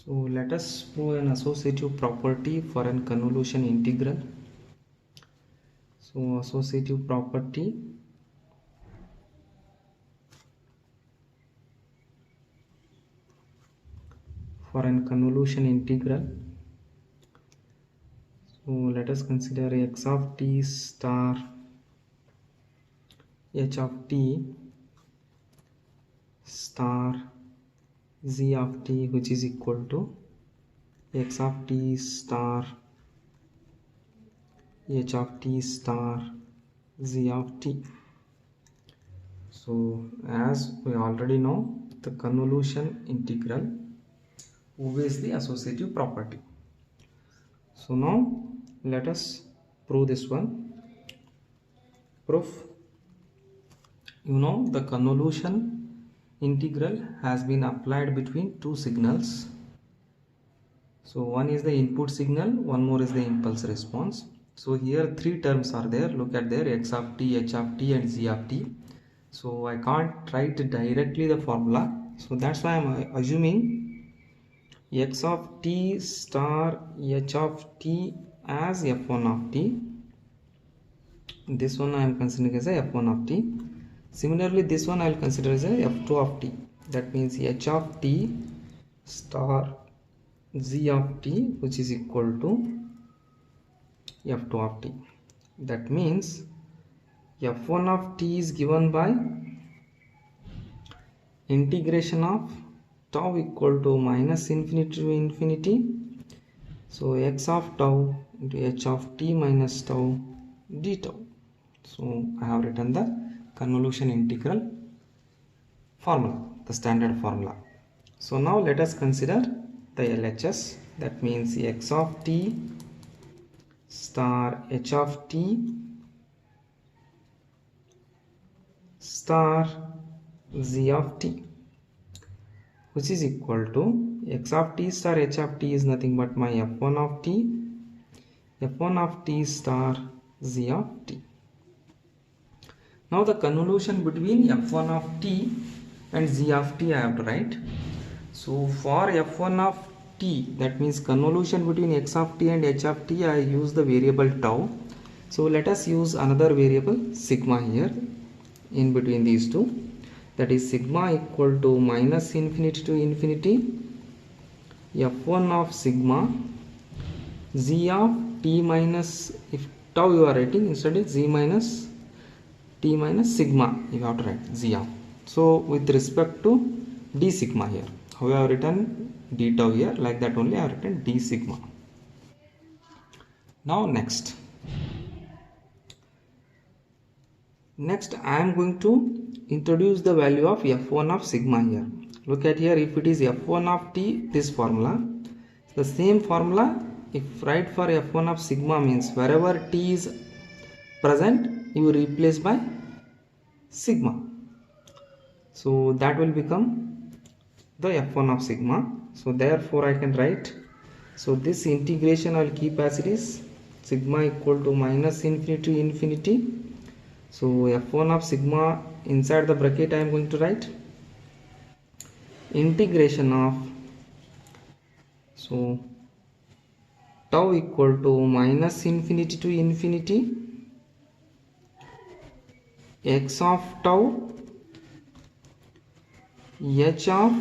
So let us prove an associative property for an convolution integral. So associative property for an convolution integral. So let us consider x of t star h of t star z of t, which is equal to x of t star h of t star z of t. So as we already know, the convolution integral obeys the associative property. So now let us prove this one. Proof: you know, the convolution integral has been applied between two signals. So one is the input signal, one more is the impulse response. So here three terms are there. Look at there: x of t, h of t and z of t. So I can't write directly the formula, so that's why I am assuming x of t star h of t as f1 of t. This one I am considering as a f1 of t. Similarly, this one I will consider as a f2 of t. That means h of t star z of t, which is equal to f2 of t. That means f1 of t is given by integration of tau equal to minus infinity to infinity. So x of tau into h of t minus tau d tau. So I have written the convolution integral formula, the standard formula. So now let us consider the LHS. That means x of t star h of t star z of t, which is equal to x of t star h of t is nothing but my f1 of t, f1 of t star z of t. Now the convolution between f1 of t and z of t I have to write. So for f1 of t, that means convolution between x of t and h of t, I use the variable tau. So let us use another variable sigma here in between these two. That is sigma equal to minus infinity to infinity f1 of sigma z of t minus, if tau you are writing, instead is z minus t minus sigma you have to write z of. So with respect to d sigma here, how I have written d tau here, like that only I have written d sigma. Now next I am going to introduce the value of f1 of sigma here. Look at here, if it is f1 of t, this formula, the same formula if write for f1 of sigma means wherever t is present you replace by sigma. So that will become the f1 of sigma. So therefore I can write, so this integration I will keep as it is, sigma equal to minus infinity to infinity. So f1 of sigma, inside the bracket I am going to write integration of, so tau equal to minus infinity to infinity x of tau h of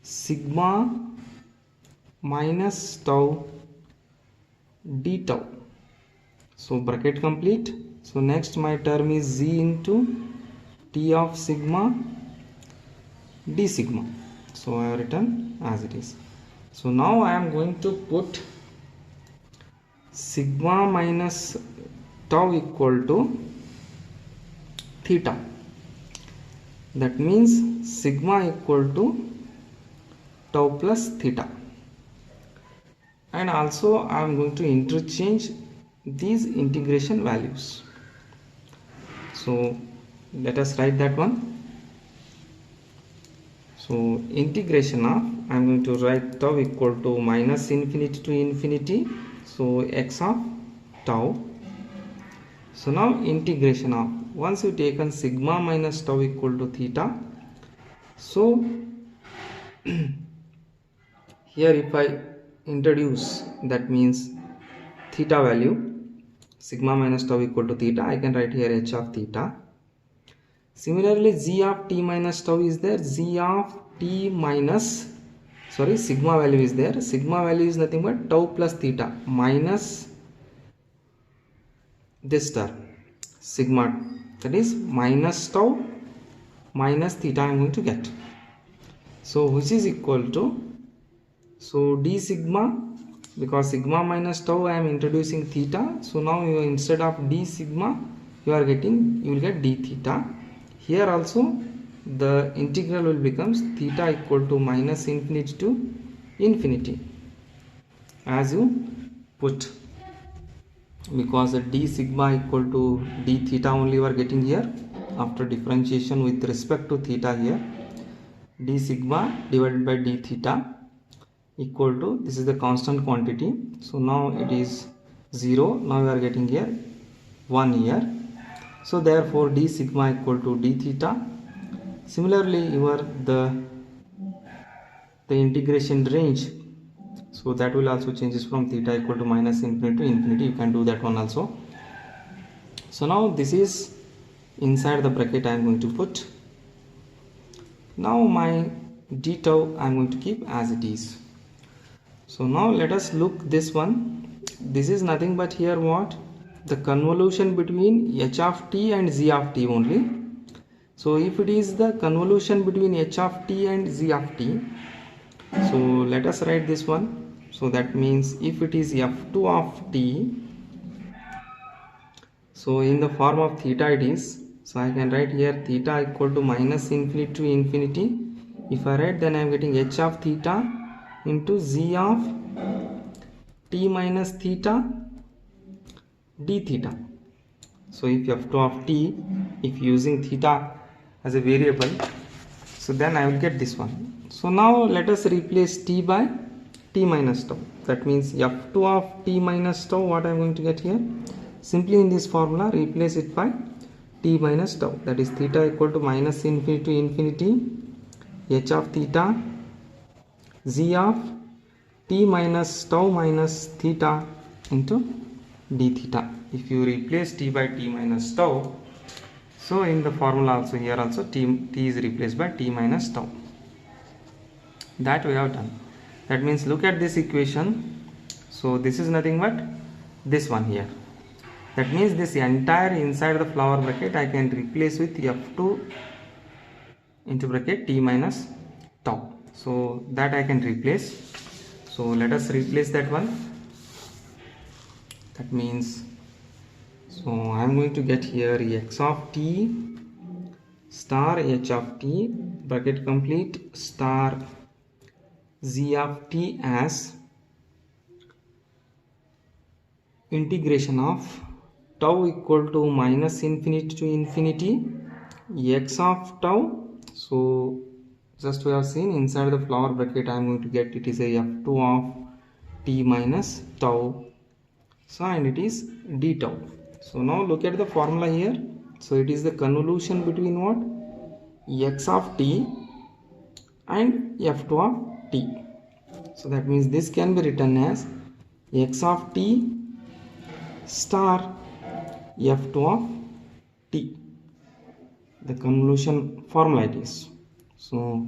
sigma minus tau d tau. So bracket complete. So next my term is z into t of sigma d sigma. So I have written as it is. So now I am going to put sigma minus tau equal to theta. That means sigma equal to tau plus theta. And also I am going to interchange these integration values. So let us write that one. So integration of, I am going to write tau equal to minus infinity to infinity, so x of tau. So now integration of, once you taken sigma minus tau equal to theta, so Here if I introduce, that means theta value, sigma minus tau equal to theta, I can write here h of theta. Similarly, z of t minus tau is there, z of t minus, sorry, sigma value is there. Sigma value is nothing but tau plus theta minus this term, sigma, that is minus tau minus theta I am going to get. So which is equal to, so d sigma, because sigma minus tau I am introducing theta, so now you, instead of d sigma you are getting, you will get d theta. Here also the integral will becomes theta equal to minus infinity to infinity as you put, because the d sigma equal to d theta only you are getting here after differentiation with respect to theta. Here d sigma divided by d theta equal to, this is the constant quantity, so now it is 0, now you are getting here 1 here, so therefore d sigma equal to d theta. Similarly your the integration range, so that will also changes from theta equal to minus infinity to infinity, you can do that one also. So now this is inside the bracket I am going to put. Now my d tau I am going to keep as it is. So now let us look this one. This is nothing but here what, the convolution between h of t and z of t only. So if it is the convolution between h of t and z of t, so let us write this one. So that means if it is f2 of t, so in the form of theta it is, so I can write here theta equal to minus infinity to infinity. If I write, then I am getting h of theta into z of t minus theta d theta. So if f2 of t, if using theta as a variable, so then I will get this one. So now let us replace t by t minus tau. That means f2 of t minus tau, what I am going to get here? Simply in this formula replace it by t minus tau, that is theta equal to minus infinity to infinity h of theta z of t minus tau minus theta into d theta. If you replace t by t minus tau, so in the formula also here also t is replaced by t minus tau. That we have done. That means look at this equation. So this is nothing but this one here. That means this entire inside the flower bracket I can replace with f2 into bracket t minus tau. So that I can replace. So let us replace that one. That means, so I am going to get here x of t star h of t bracket complete star z of t as integration of tau equal to minus infinity to infinity x of tau. So just we have seen inside the flower bracket I am going to get, it is a f2 of t minus tau, so and it is d tau. So now look at the formula here. So it is the convolution between what, x of t and f2 of t. So that means this can be written as x of t star f2 of t, the convolution formula it is. So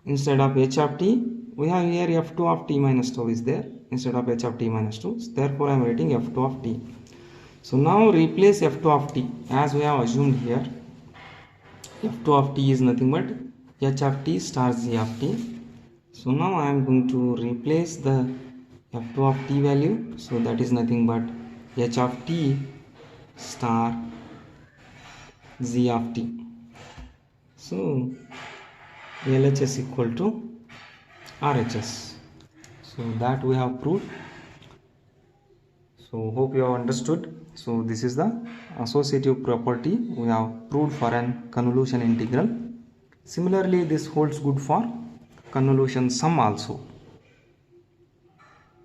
instead of h of t we have here f2 of t minus tau is there instead of h of t minus 2, therefore I am writing f2 of t. So now replace f2 of t as we have assumed here. f2 of t is nothing but h of t star z of t. So now I am going to replace the f2 of t value, so that is nothing but h of t star z of t. So LHS equal to RHS. So that we have proved. So hope you have understood. So this is the associative property we have proved for an convolution integral. Similarly, this holds good for convolution sum also.